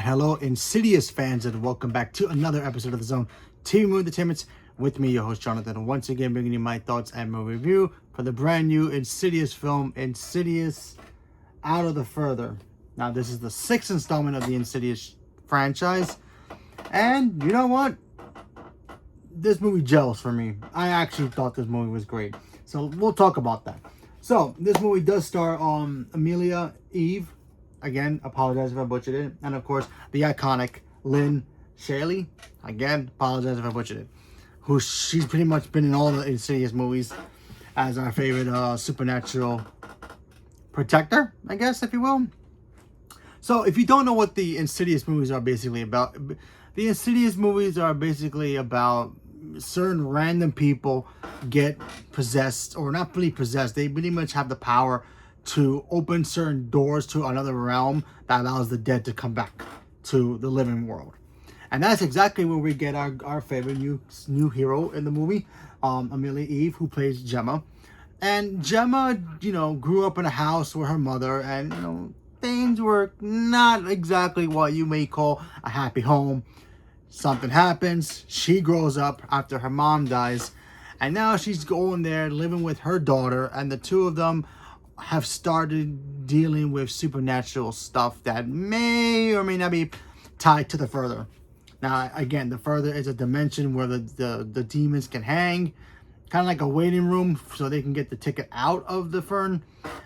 Hello, Insidious fans, and welcome back to another episode of the Zone TV Movie Entertainment with me, your host Jonathan. And once again, bringing you my thoughts and my review for the brand new Insidious film, Insidious Out of the Further. Now, this is the 6th installment of the Insidious franchise, and you know what? This movie gels for me. I actually thought this movie was great, so we'll talk about that. So, this movie does star Amelia Eve. Again, apologize if I butchered it. And of course, the iconic Lynn Shaley. Again, apologize if I butchered it. She's pretty much been in all the Insidious movies as our favorite supernatural protector, I guess, if you will. So, if you don't know what the Insidious movies are basically about, the Insidious movies are basically about certain random people get possessed, or not really possessed. They pretty much have the power to open certain doors to another realm that allows the dead to come back to the living world. And that's exactly where we get our favorite new hero in the movie, Amelia Eve, who plays Gemma. And Gemma, grew up in a house with her mother, and, things were not exactly what you may call a happy home. Something happens, she grows up after her mom dies, and now she's going there living with her daughter, and the two of them have started dealing with supernatural stuff that may or may not be tied to the Further. Now, again, the Further is a dimension where the demons can hang, kind of like a waiting room, so they can get the ticket out of the Fern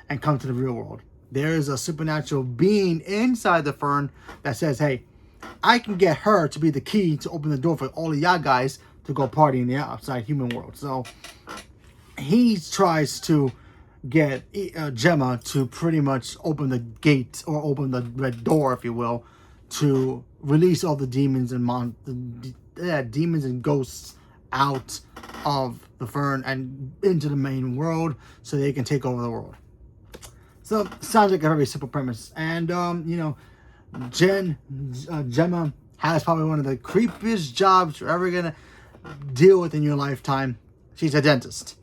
and come to the real world. There is a supernatural being inside the Fern that says, hey, I can get her to be the key to open the door for all of y'all guys to go party in the outside human world. So he tries to get Gemma to pretty much open the gate, or open the red door, if you will, to release all the demons and demons and ghosts out of the Fern and into the main world, so they can take over the world. So sounds like a very simple premise, and Gemma has probably one of the creepiest jobs you're ever gonna deal with in your lifetime. She's a dentist.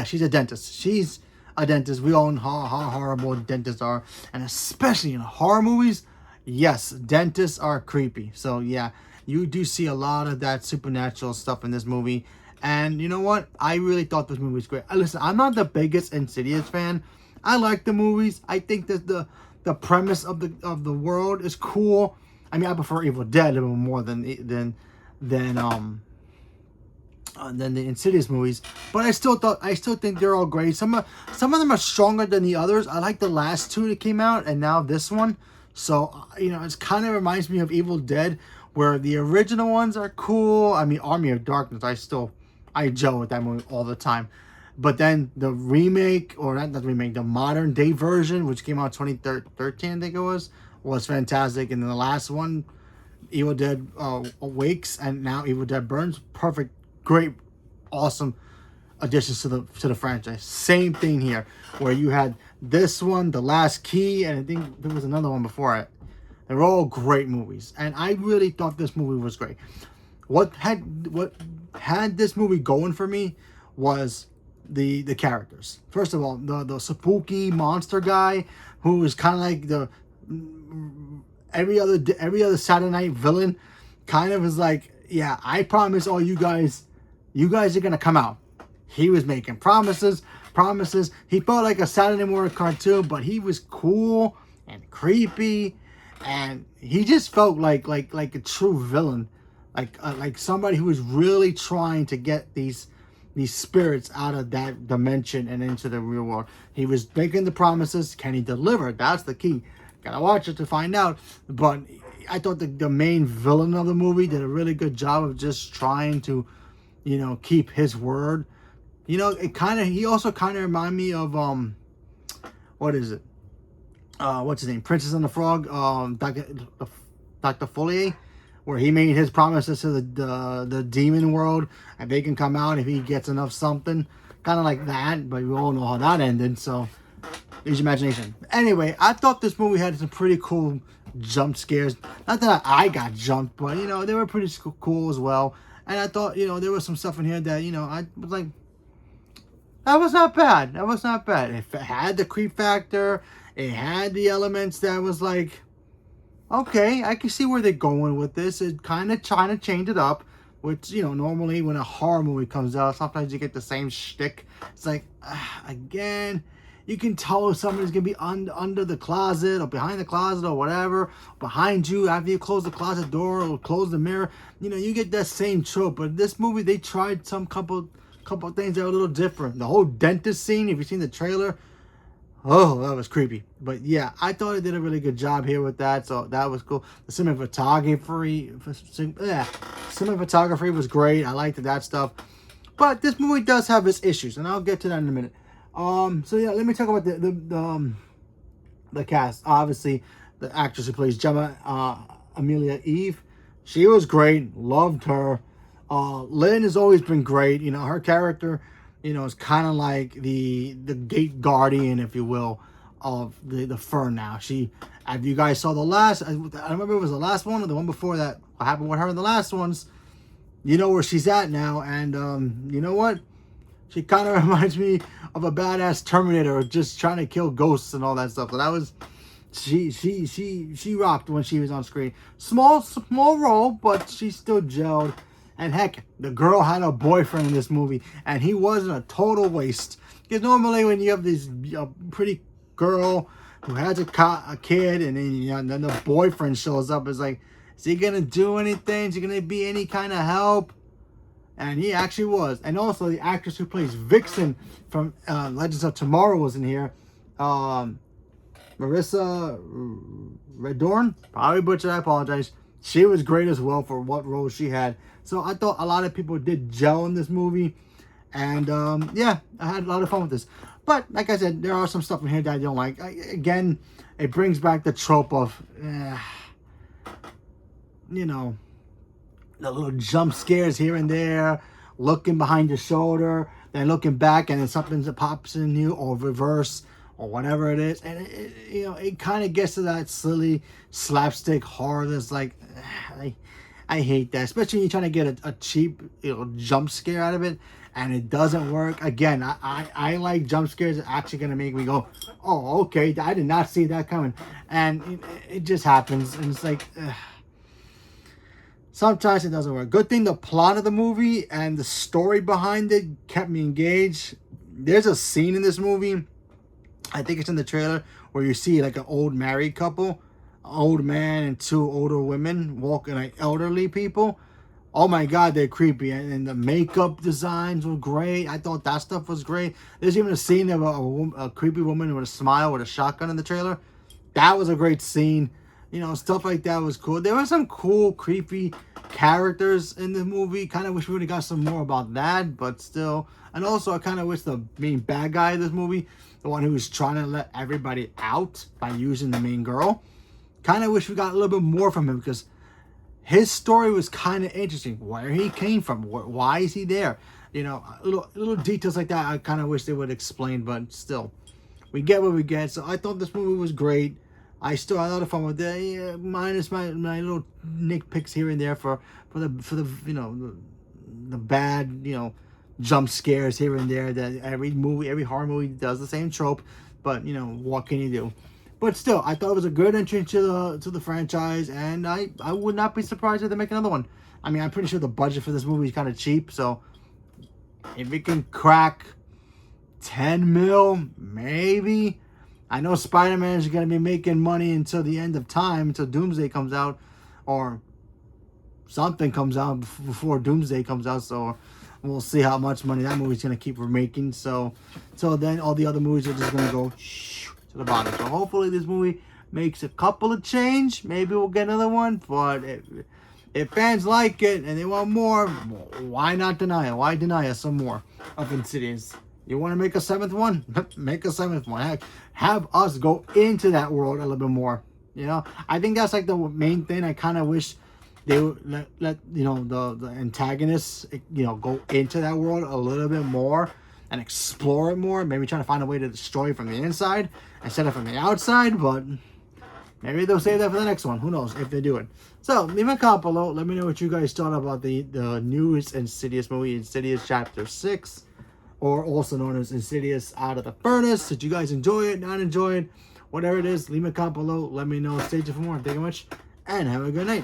She's a dentist. She's a dentist. We all know how horrible dentists are. And especially in horror movies, yes, dentists are creepy. So, yeah, you do see a lot of that supernatural stuff in this movie. And you know what? I really thought this movie was great. Listen, I'm not the biggest Insidious fan. I like the movies. I think that the premise of the world is cool. I mean, I prefer Evil Dead a little more than the Insidious movies, but I still think they're all great. Some of them are stronger than the others. I like the last two that came out, and now this one. So it's kind of reminds me of Evil Dead, where the original ones are cool. I mean, Army of Darkness, I gel with that movie all the time. But then the remake, or not the remake, the modern day version, which came out 2013, I think it was fantastic. And then the last one, Evil Dead Awakes, and now Evil Dead Burns, perfect. Great, awesome additions to the franchise. Same thing here, where you had this one, The Last Key, and I think there was another one before it. They're all great movies, and I really thought this movie was great. What had this movie going for me was the characters. First of all, the spooky monster guy, who is kind of like the every other Saturday night villain. Kind of is like, yeah, I promise all you guys are gonna come out. He was making promises. He felt like a Saturday morning cartoon, but he was cool and creepy, and he just felt like a true villain, like somebody who was really trying to get these spirits out of that dimension and into the real world. He was making the promises. Can he deliver? That's the key. Gotta watch it to find out. But I thought the main villain of the movie did a really good job of just trying to, keep his word. He also kind of reminded me of what is it? What's his name? Princess and the Frog. Dr. Follier, where he made his promises to the demon world, and they can come out if he gets enough something. Kind of like that, but we all know how that ended. So use your imagination. Anyway, I thought this movie had some pretty cool jump scares. Not that I got jumped, but they were pretty cool as well. And I thought there was some stuff in here that I was like, that was not bad. It had the creep factor. It had the elements that was like, okay, I can see where they're going with this. It kind of trying to change it up, which, normally when a horror movie comes out, sometimes you get the same shtick. It's like, again, you can tell if somebody's going to be under the closet or behind the closet or whatever, behind you after you close the closet door or close the mirror. You get that same trope. But this movie, they tried some couple of things that were a little different. The whole dentist scene, if you've seen the trailer, oh, that was creepy. But yeah, I thought it did a really good job here with that. So that was cool. The cinematography was great. I liked that stuff. But this movie does have its issues, and I'll get to that in a minute. So yeah, let me talk about the cast. Obviously, the actress who plays Gemma, Amelia Eve, she was great. Loved her. Lynn has always been great. Her character, is kind of like the gate guardian, if you will, of the Fern. Now, if you guys saw the last, I don't remember if it was the last one or the one before that, what happened with her in the last ones, you know where she's at now. And you know what? She kind of reminds me of a badass Terminator, just trying to kill ghosts and all that stuff. So that was, she rocked when she was on screen. Small role, but she still gelled. And heck, the girl had a boyfriend in this movie, and he wasn't a total waste. Because normally when you have this pretty girl who has a kid, and then the boyfriend shows up, it's like, is he gonna do anything? Is he gonna be any kind of help? And he actually was. And also the actress who plays Vixen from Legends of Tomorrow was in here. Marissa Redorn, probably butchered, I apologize. She was great as well for what role she had. So I thought a lot of people did gel in this movie. And yeah, I had a lot of fun with this. But like I said, there are some stuff in here that I don't like. Again, it brings back the trope of, the little jump scares here and there, looking behind your shoulder, then looking back, and then something that pops in you, or reverse, or whatever it is. And it kind of gets to that silly slapstick horror that's like, I hate that, especially when you're trying to get a cheap jump scare out of it, and it doesn't work. Again, I like jump scares that are actually going to make me go, oh, okay, I did not see that coming. And it just happens, and it's like, sometimes it doesn't work. Good thing the plot of the movie and the story behind it kept me engaged. There's a scene in this movie, I think it's in the trailer, where you see like an old married couple, an old man and two older women walking, like elderly people. Oh my God, they're creepy. And the makeup designs were great. I thought that stuff was great. There's even a scene of a creepy woman with a smile with a shotgun in the trailer. That was a great scene. Stuff like that was cool. There were some cool, creepy characters in the movie. Kind of wish we would have got some more about that, but still. And also, I kind of wish the main bad guy of this movie, the one who was trying to let everybody out by using the main girl, kind of wish we got a little bit more from him, because his story was kind of interesting. Where he came from, why is he there? Little details like that. I kind of wish they would explain, but still, we get what we get. So I thought this movie was great. I still had a lot of fun with it, minus my little nitpicks here and there for the bad jump scares here and there that every horror movie does the same trope. But what can you do? But still, I thought it was a good entry to the franchise, and I would not be surprised if they make another one. I mean, I'm pretty sure the budget for this movie is kind of cheap, so if it can crack 10 mil, maybe. I know Spider-Man is going to be making money until the end of time, until Doomsday comes out, or something comes out before Doomsday comes out, so we'll see how much money that movie's going to keep making. So then all the other movies are just going to go to the bottom. So hopefully this movie makes a couple of change. Maybe we'll get another one, but if fans like it and they want more, why not deny it? Why deny us some more of Insidious? You want to make a 7th one? Make a 7th one. Heck, have us go into that world a little bit more. I think that's like the main thing. I kind of wish they would let the antagonists go into that world a little bit more and explore it more. Maybe trying to find a way to destroy it from the inside instead of from the outside. But maybe they'll save that for the next one. Who knows if they do it. So leave a comment below. Let me know what you guys thought about the newest Insidious movie, Insidious Chapter 6. Or also known as Insidious Out of the Furnace. Did you guys enjoy it? Not enjoy it? Whatever it is, leave me a comment below. Let me know. Stay tuned for more. Thank you much, and have a good night.